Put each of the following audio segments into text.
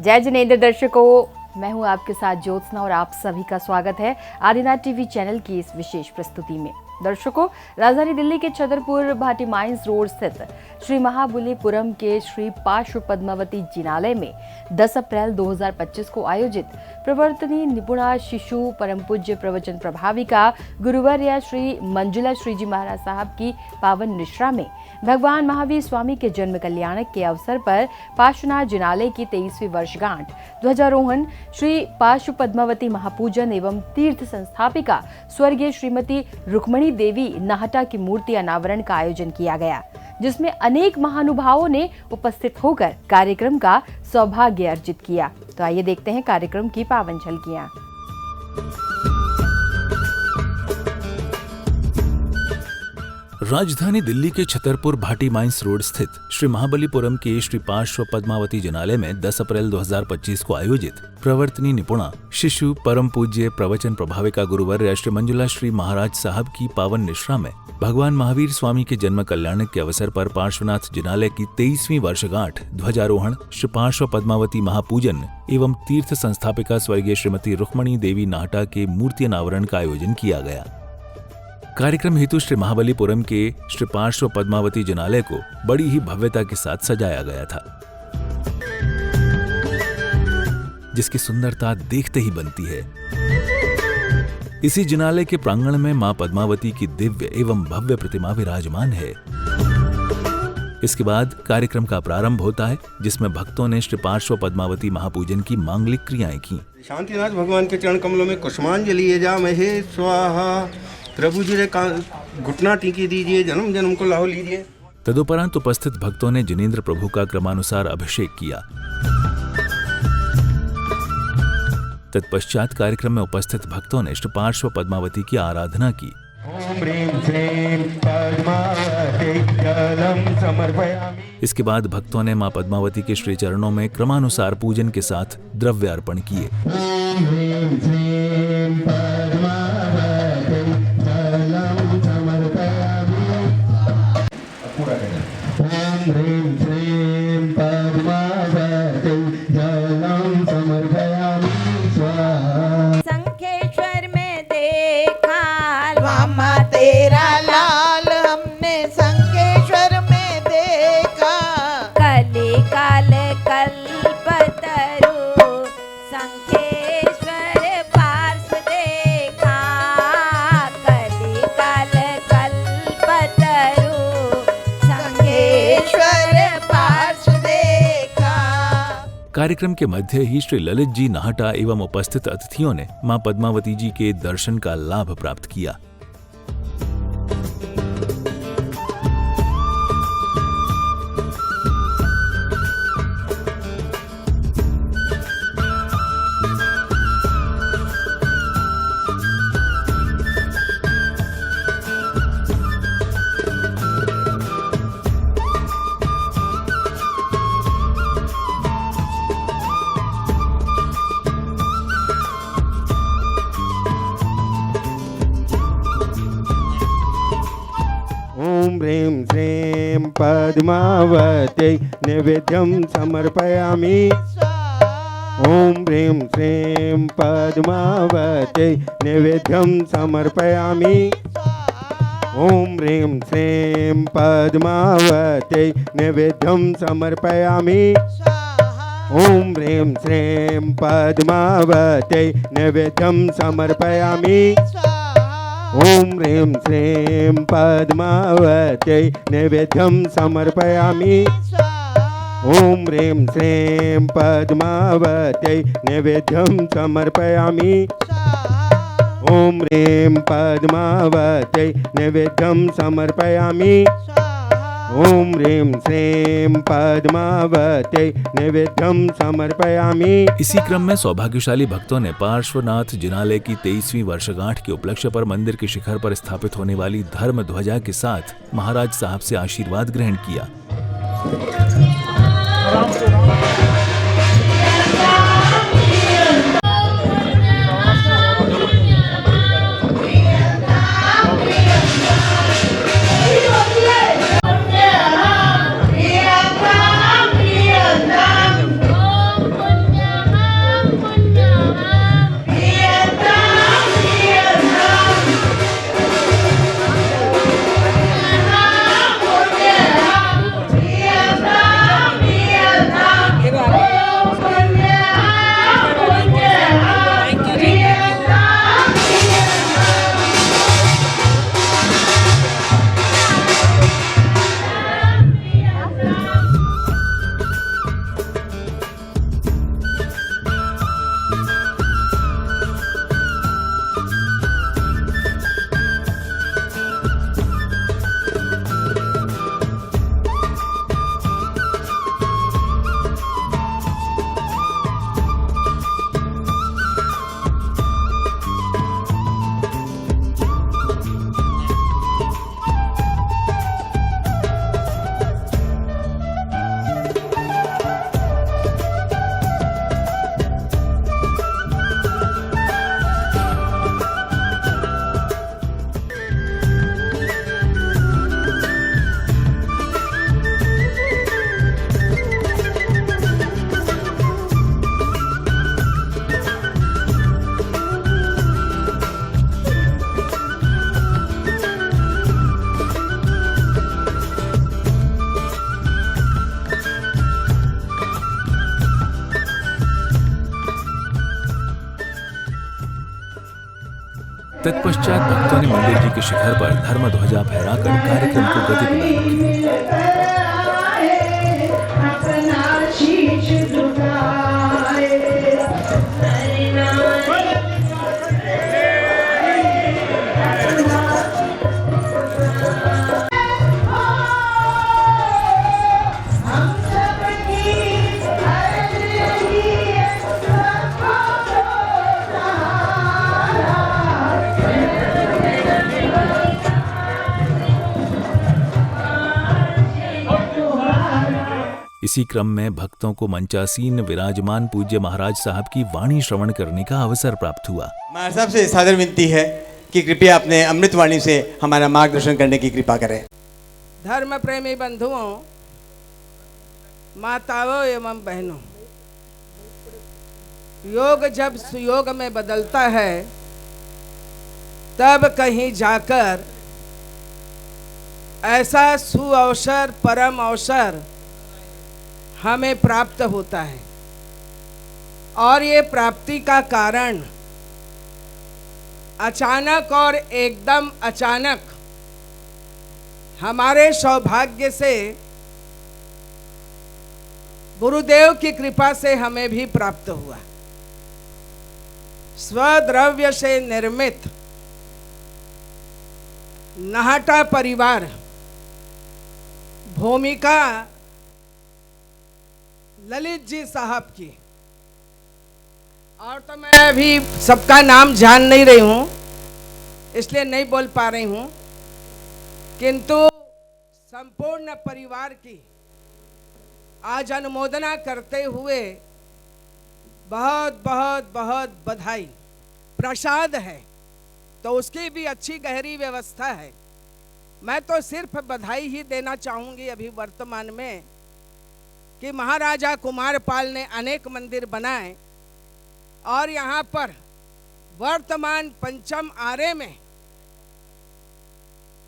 जय जिनेंद्र दर्शकों, मैं हूं आपके साथ ज्योत्सना और आप सभी का स्वागत है आदिनाथ टीवी चैनल की इस विशेष प्रस्तुति में। दर्शकों, राजधानी दिल्ली के छतरपुर भाटी माइंस रोड स्थित श्री महाबलीपुरम के श्री पार्श्व पद्मावती जिनालय में 10 अप्रैल 2025 को आयोजित प्रवर्तनी निपुणा शिशु परम पूज्य प्रवचन प्रभाविका गुरुवर्या श्री मंजुला श्रीजी महाराज साहब की पावन निश्रा में भगवान महावीर स्वामी के जन्म कल्याणक के अवसर पर पार्श्वनाथ जिनालय की 23वीं वर्षगांठ, ध्वजारोहण, श्री पार्श्व पद्मावती महापूजन एवं तीर्थ संस्थापिका स्वर्गीय श्रीमती रुक्मणी देवी नाहटा की मूर्ति अनावरण का आयोजन किया गया, जिसमें अनेक महानुभावों ने उपस्थित होकर कार्यक्रम का सौभाग्य अर्जित किया। तो आइए देखते हैं कार्यक्रम की पावन झलकियां। राजधानी दिल्ली के छतरपुर भाटी माइंस रोड स्थित श्री महाबलीपुरम के श्री पार्श्व पद्मावती जिनालय में 10 अप्रैल 2025 को आयोजित प्रवर्तनी निपुणा शिशु परम पूज्य प्रवचन प्रभाविका गुरुवर्या श्री मंजुला श्री महाराज साहब की पावन निश्रा में भगवान महावीर स्वामी के जन्म कल्याणक के अवसर पर पार्श्वनाथ जिनालय की 23वीं वर्षगांठ, ध्वजारोहण, श्री पार्श्व पद्मावती महापूजन एवं तीर्थ संस्थापिका स्वर्गीय श्रीमती रुक्मणी देवी नाहटा के मूर्ति अनावरण का आयोजन किया गया। कार्यक्रम हेतु श्री महाबलीपुरम के श्री पार्श्व पद्मावती जिनालय को बड़ी ही भव्यता के साथ सजाया गया था, जिसकी सुंदरता देखते ही बनती है। इसी जिनालय के प्रांगण में मां पद्मावती की दिव्य एवं भव्य प्रतिमा विराजमान है। इसके बाद कार्यक्रम का प्रारंभ होता है, जिसमें भक्तों ने श्री पार्श्व पद्मावती महापूजन की मांगलिक क्रियाएं की। शांतिनाथ भगवान के चरण कमलों में कुसुमांजलि ये जा महे स्वाहा। प्रभु जी ने घुटना टीकी दीजिए, जन्म जन्म को लाहो लीजिए। तदुपरांत उपस्थित भक्तों ने जिनेंद्र प्रभु का क्रमानुसार अभिषेक किया। तत्पश्चात कार्यक्रम में उपस्थित भक्तों ने श्री पार्श्व पद्मावती की आराधना की। इसके बाद भक्तों ने मां पद्मावती के श्री चरणों में क्रमानुसार पूजन के साथ द्रव्य अर्पण किए। संखेश्वर में देखा मामा तेरा लाल, हमने संखेश्वर में देखा। कली काल कल्पतरु संखेश्वर पार्श्व देखा। कली काल कल्पतरु संखेश्वर पार्श्व देखा। कार्यक्रम के मध्य ही श्री ललित जी नाहटा एवं उपस्थित अतिथियों ने मां पद्मावती जी के दर्शन का लाभ प्राप्त किया। ओम ह्रीं श्रीं पद्मावत्यै नैवेद्यं समर्पयामि। ओम ह्रीं श्रीं पद्मावत्यै नैवेद्यं समर्पयामि। ओम ह्रीं श्रीं पद्मावत्यै नैवेद्यं समर्पयामि। ओम ह्रीं श्रीं पद्मावत्यै नैवेद्यं समर्पयामि। ओम ह्रीं श्रीं पद्मावत्यै नैवेद्यं समर्पयामि। ओम ह्रीं श्रीं पद्मावत्यै नैवेद्यं समर्पयामि। ओम ह्रीं पद्मावत्यै नैवेद्यं समर्पयामि। ओम ह्रीं श्रीं पद्मावत्यै नैवेद्यं समर्पयामि। इसी क्रम में सौभाग्यशाली भक्तों ने पार्श्वनाथ जिनालय की 23वीं वर्षगांठ के उपलक्ष्य पर मंदिर के शिखर पर स्थापित होने वाली धर्म ध्वजा के साथ महाराज साहब से आशीर्वाद ग्रहण किया। तत्पश्चात भक्तों ने मंदिर जी के शिखर पर धर्म ध्वजा फहराकर कार्यक्रम को गति प्रदान की। इसी क्रम में भक्तों को मंचासीन विराजमान पूज्य महाराज साहब की वाणी श्रवण करने का अवसर प्राप्त हुआ। महाराज साहब से सादर विनती है कि कृपया अपने अमृत वाणी से हमारा मार्गदर्शन करने की कृपा करें। धर्म प्रेमी बंधुओं, माताओं एवं बहनों, योग जब सुयोग में बदलता है तब कहीं जाकर ऐसा सुअवसर, परम अवसर हमें प्राप्त होता है। और ये प्राप्ति का कारण अचानक और एकदम अचानक हमारे सौभाग्य से, गुरुदेव की कृपा से हमें भी प्राप्त हुआ। स्वद्रव्य से निर्मित नाहटा परिवार भूमिका ललित जी साहब की, और तो मैं अभी सबका नाम जान नहीं रही हूँ इसलिए नहीं बोल पा रही हूँ, किंतु संपूर्ण परिवार की आज अनुमोदना करते हुए बहुत बहुत बहुत बधाई। प्रसाद है तो उसकी भी अच्छी गहरी व्यवस्था है। मैं तो सिर्फ बधाई ही देना चाहूँगी अभी वर्तमान में कि महाराजा कुमारपाल ने अनेक मंदिर बनाए और यहाँ पर वर्तमान पंचम आरे में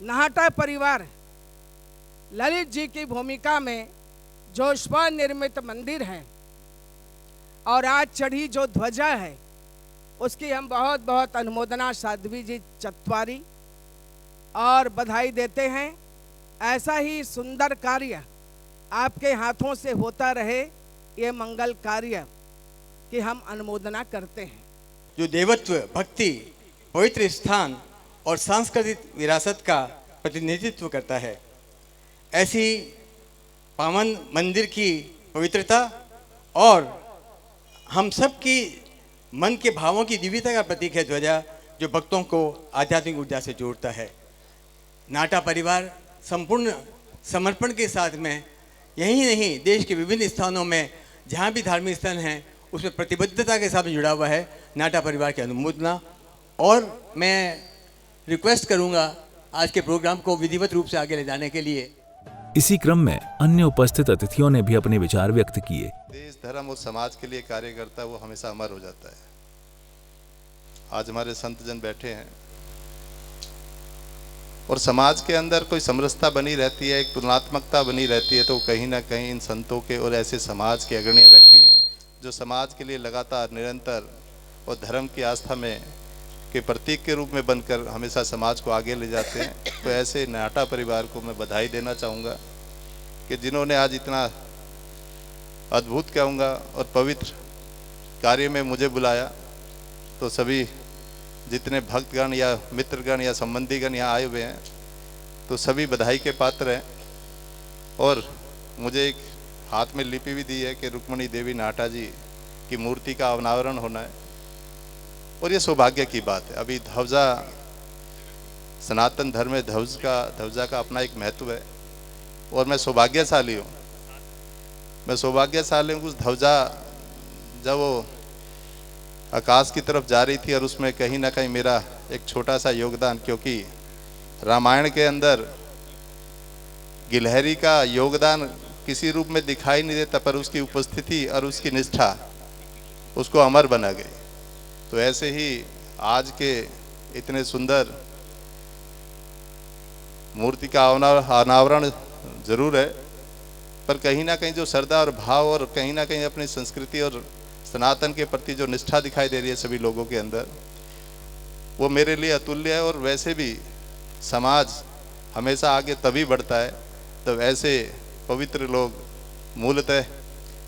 नाहटा परिवार ललित जी की भूमिका में जो स्वनिर्मित मंदिर है और आज चढ़ी जो ध्वजा है उसकी हम बहुत बहुत अनुमोदना साध्वी जी चतवारी और बधाई देते हैं। ऐसा ही सुंदर कार्य आपके हाथों से होता रहे, ये मंगल कार्य की हम अनुमोदना करते हैं। जो देवत्व, भक्ति, पवित्र स्थान और सांस्कृतिक विरासत का प्रतिनिधित्व करता है, ऐसी पावन मंदिर की पवित्रता और हम सब की मन के भावों की दिव्यता का प्रतीक है ध्वजा, जो भक्तों को आध्यात्मिक ऊर्जा से जोड़ता है। नाहटा परिवार संपूर्ण समर्पण के साथ में यही नहीं, देश के विभिन्न स्थानों में जहाँ भी धार्मिक स्थल हैं उसमें प्रतिबद्धता के साथ जुड़ा हुआ है। नाहटा परिवार की अनुमोदना, और मैं रिक्वेस्ट करूँगा आज के प्रोग्राम को विधिवत रूप से आगे ले जाने के लिए। इसी क्रम में अन्य उपस्थित अतिथियों ने भी अपने विचार व्यक्त किए। देश, धर्म और समाज के लिए कार्य करता है वो हमेशा अमर हो जाता है। आज हमारे संत जन बैठे हैं और समाज के अंदर कोई समरसता बनी रहती है, एक तुलनात्मकता बनी रहती है, तो कहीं ना कहीं इन संतों के और ऐसे समाज के अग्रणी व्यक्ति जो समाज के लिए लगातार निरंतर और धर्म की आस्था में के प्रतीक के रूप में बनकर हमेशा समाज को आगे ले जाते हैं, तो ऐसे नाहटा परिवार को मैं बधाई देना चाहूँगा कि जिन्होंने आज इतना अद्भुत कहूँगा और पवित्र कार्य में मुझे बुलाया। तो सभी जितने भक्तगण या मित्रगण या संबंधीगण यहाँ आए हुए हैं तो सभी बधाई के पात्र हैं। और मुझे एक हाथ में लिपि भी दी है कि रुक्मणी देवी नाहटा जी की मूर्ति का अनावरण होना है, और ये सौभाग्य की बात है। अभी ध्वजा, सनातन धर्म में ध्वजा का अपना एक महत्व है, और मैं सौभाग्यशाली हूँ। मैं सौभाग्यशाली हूँ। उस ध्वजा जब वो आकाश की तरफ जा रही थी और उसमें कहीं ना कहीं मेरा एक छोटा सा योगदान, क्योंकि रामायण के अंदर गिलहरी का योगदान किसी रूप में दिखाई नहीं देता, पर उसकी उपस्थिति और उसकी निष्ठा उसको अमर बना गई। तो ऐसे ही आज के इतने सुंदर मूर्ति का अनावरण जरूर है, पर कहीं ना कहीं जो श्रद्धा और भाव और कहीं ना कहीं अपनी संस्कृति और सनातन के प्रति जो निष्ठा दिखाई दे रही है सभी लोगों के अंदर, वो मेरे लिए अतुल्य है। और वैसे भी समाज हमेशा आगे तभी बढ़ता है जब ऐसे पवित्र लोग मूलतः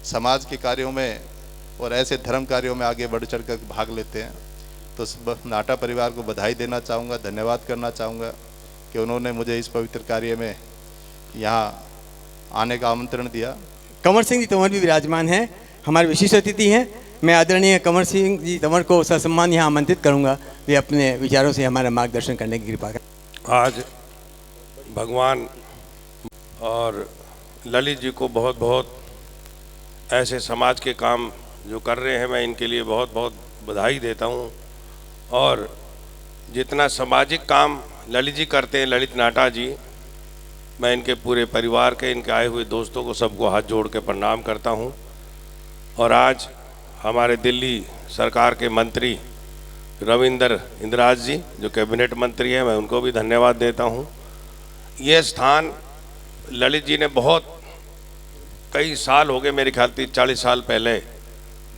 समाज के कार्यों में और ऐसे धर्म कार्यों में आगे बढ़ चढ़ कर भाग लेते हैं। तो नाटा परिवार को बधाई देना चाहूँगा, धन्यवाद करना चाहूँगा कि उन्होंने मुझे इस पवित्र कार्य में यहाँ आने का आमंत्रण दिया। कंवर सिंह जी तंवर भी विराजमान हैं, हमारे विशिष्ट अतिथि हैं। मैं आदरणीय कंवर सिंह जी तंवर को ससम्मान यहाँ आमंत्रित करूँगा, वे अपने विचारों से हमारा मार्गदर्शन करने की कृपा करें। आज भगवान और ललित जी को बहुत बहुत ऐसे समाज के काम जो कर रहे हैं, मैं इनके लिए बहुत बहुत बधाई देता हूँ। और जितना सामाजिक काम ललित जी करते हैं, ललित नाटा जी, मैं इनके पूरे परिवार के, इनके आए हुए दोस्तों को सबको हाथ जोड़ के प्रणाम करता हूँ। और आज हमारे दिल्ली सरकार के मंत्री रविंद्र इंदिराज जी जो कैबिनेट मंत्री हैं, मैं उनको भी धन्यवाद देता हूँ। ये स्थान ललित जी ने बहुत कई साल हो गए, मेरे ख्याल 30-40 साल पहले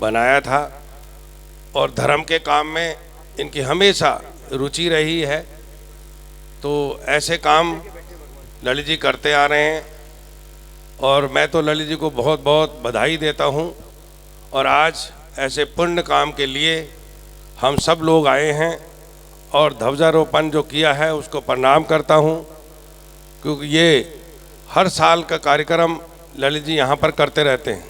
बनाया था। और धर्म के काम में इनकी हमेशा रुचि रही है। तो ऐसे काम ललित जी करते आ रहे हैं और मैं तो ललित जी को बहुत बहुत बधाई देता हूँ। और आज ऐसे पुण्य काम के लिए हम सब लोग आए हैं और ध्वजारोपण जो किया है उसको प्रणाम करता हूँ, क्योंकि ये हर साल का कार्यक्रम ललित जी यहाँ पर करते रहते हैं।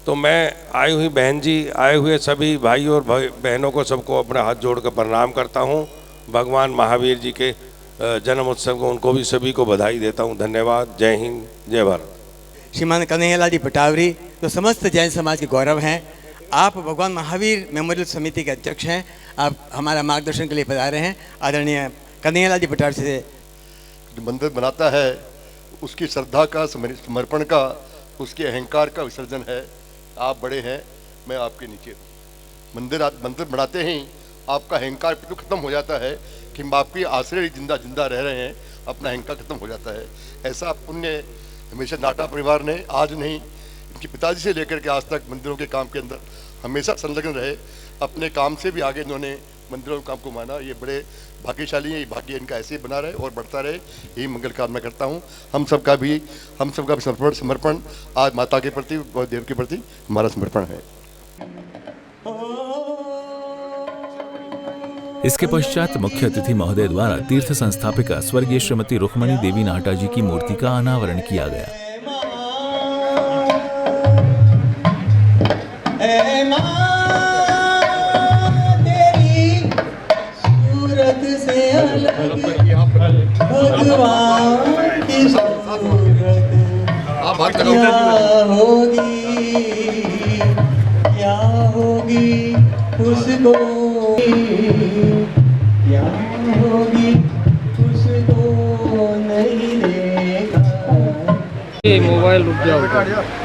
तो मैं आई हुई बहन जी, आए हुए सभी भाई और बहनों को सबको अपना हाथ जोड़ कर प्रणाम करता हूँ। भगवान महावीर जी के जन्म उत्सव को उनको भी सभी को बधाई देता हूँ। धन्यवाद। जय हिंद, जय भारत। श्रीमान कन्हैयालाल जी पटावरी तो समस्त जैन समाज के गौरव हैं। आप भगवान महावीर मेमोरियल समिति के अध्यक्ष हैं, आप हमारा मार्गदर्शन के लिए पधारे हैं। आदरणीय कन्हैयालाल जी पटावरी से जो मंदिर बनाता है उसकी श्रद्धा का, समर्पण का, उसके अहंकार का विसर्जन है। आप बड़े हैं, मैं आपके नीचे हूँ। मंदिर बनाते ही आपका अहंकार तो खत्म हो जाता है कि आपके आश्रय जिंदा रह रहे हैं, अपना अहंकार खत्म हो जाता है। ऐसा पुण्य हमेशा नाटा परिवार ने आज नहीं, इनके पिताजी से लेकर के आज तक मंदिरों के काम के अंदर हमेशा संलग्न रहे। अपने काम से भी आगे इन्होंने मंदिरों के काम को माना। ये बड़े भाग्यशाली हैं, ये भाग्य इनका ऐसे ही बना रहे और बढ़ता रहे, यही मंगल कामना करता हूँ। हम सबका भी समर्पण आज माता के प्रति और देव के प्रति हमारा समर्पण है। इसके पश्चात मुख्य अतिथि महोदय द्वारा तीर्थ संस्थापिका स्वर्गीय श्रीमती रुक्मणी देवी नाटा जी की मूर्ति का अनावरण किया गया।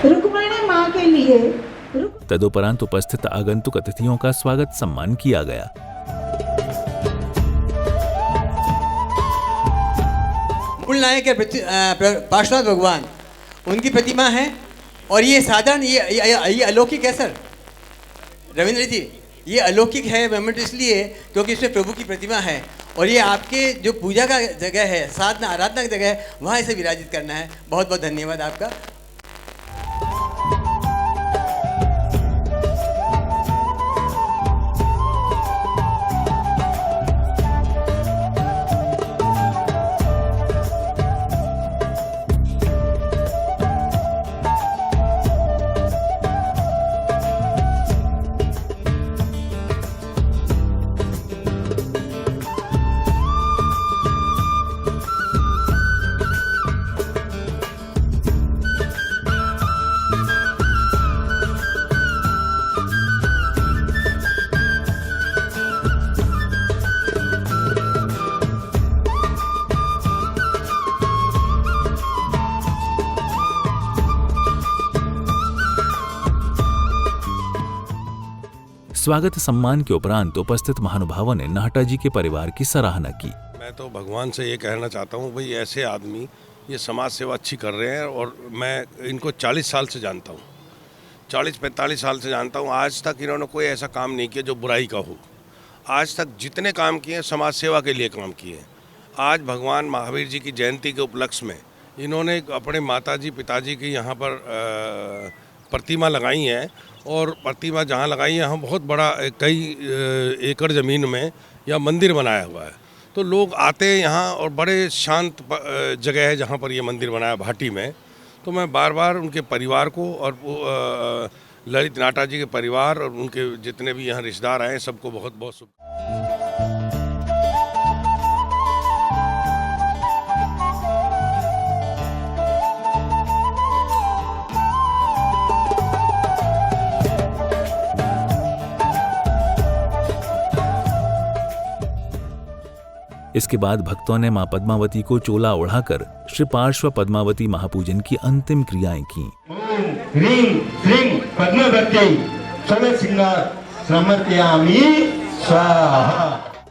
रुक्मिणी माँ के लिए तदुपरांत उपस्थित आगंतुक अतिथियों का स्वागत सम्मान किया गया। मूल नायक पार्श्वनाथ भगवान उनकी प्रतिमा है। और ये साधारण ये अलौकिक है सर रविंद्र जी, ये अलौकिक है मोमेंट इसलिए क्योंकि इसमें प्रभु की प्रतिमा है। और ये आपके जो पूजा का जगह है, साधना आराधना की जगह है, वहाँ इसे विराजित करना है। बहुत बहुत धन्यवाद आपका। स्वागत सम्मान के उपरांत उपस्थित महानुभावों ने नाटा जी के परिवार की सराहना की। मैं तो भगवान से ये कहना चाहता हूँ, भाई ऐसे आदमी ये समाज सेवा अच्छी कर रहे हैं। और मैं इनको 40 साल से जानता हूँ, 40-45 साल से जानता हूँ। आज तक इन्होंने कोई ऐसा काम नहीं किया जो बुराई का हो। आज तक जितने काम किए समाज सेवा के लिए काम किए। आज भगवान महावीर जी की जयंती के उपलक्ष्य में इन्होंने अपने माताजी पिताजी की यहाँ पर प्रतिमा लगाई है, और प्रतिमा जहाँ लगाई है वहाँ बहुत बड़ा कई एकड़ ज़मीन में यह मंदिर बनाया हुआ है। तो लोग आते हैं यहाँ, और बड़े शांत जगह है जहाँ पर ये मंदिर बनाया भाटी में। तो मैं बार बार उनके परिवार को और ललित नाटा जी के परिवार और उनके जितने भी यहाँ रिश्तेदार आए सबको बहुत बहुत शुभ। इसके बाद भक्तों ने मां पद्मावती को चोला ओढ़ाकर श्री पार्श्व पद्मावती महापूजन की अंतिम क्रियाएं की। ह्रीं श्रीं पद्मावती सर्वसिंगार समर्पयामि स्वाहा।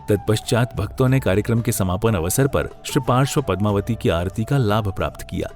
तत्पश्चात भक्तों ने कार्यक्रम के समापन अवसर पर श्री पार्श्व पद्मावती की आरती का लाभ प्राप्त किया।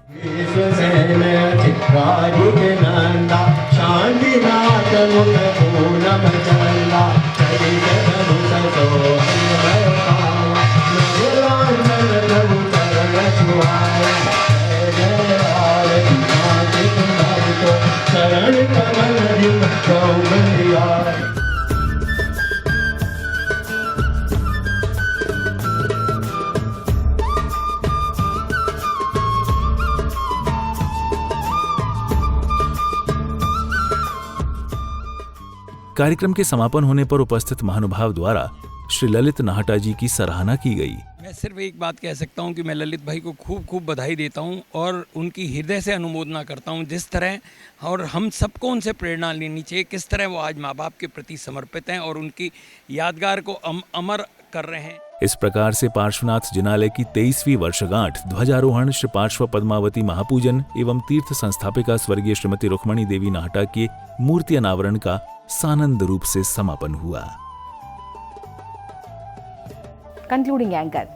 कार्यक्रम के समापन होने पर उपस्थित महानुभाव द्वारा श्री ललित नाहटा जी की सराहना की गई। मैं सिर्फ एक बात कह सकता हूं कि मैं ललित भाई को खूब खूब बधाई देता हूं और उनकी हृदय से अनुमोदना करता हूं। जिस तरह, और हम सबको उनसे प्रेरणा लेनी चाहिए, किस तरह वो आज माँ बाप के प्रति समर्पित हैं और उनकी यादगार को अमर कर रहे हैं। इस प्रकार से पार्श्वनाथ जिनालय की 23वीं वर्षगांठ, ध्वजारोहण, श्री पार्श्व पद्मावती महापूजन एवं तीर्थ संस्थापिका स्वर्गीय श्रीमती रुक्मणी देवी नाहटा के मूर्ति अनावरण का सानंद रूप से समापन हुआ। Concluding anchor.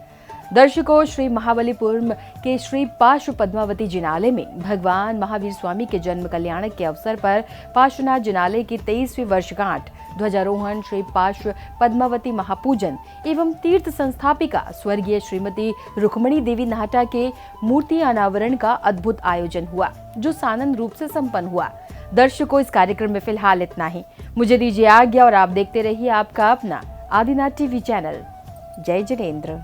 दर्शकों, श्री महाबलीपुरम के श्री पार्श्व पद्मावती जिनालय में भगवान महावीर स्वामी के जन्म कल्याण के अवसर पर पार्श्वनाथ जिनालय की 23वीं वर्षगांठ, ध्वजारोहण, श्री पार्श्व पद्मावती महापूजन एवं तीर्थ संस्थापिका स्वर्गीय श्रीमती रुक्मणी देवी नाहटा के मूर्ति अनावरण का अद्भुत आयोजन हुआ, जो सानंद रूप से संपन्न हुआ। दर्शकों, इस कार्यक्रम में फिलहाल इतना ही। मुझे दीजिए आज्ञा और आप देखते रहिए आपका अपना आदिनाथ टीवी चैनल। जय जिनेंद्र।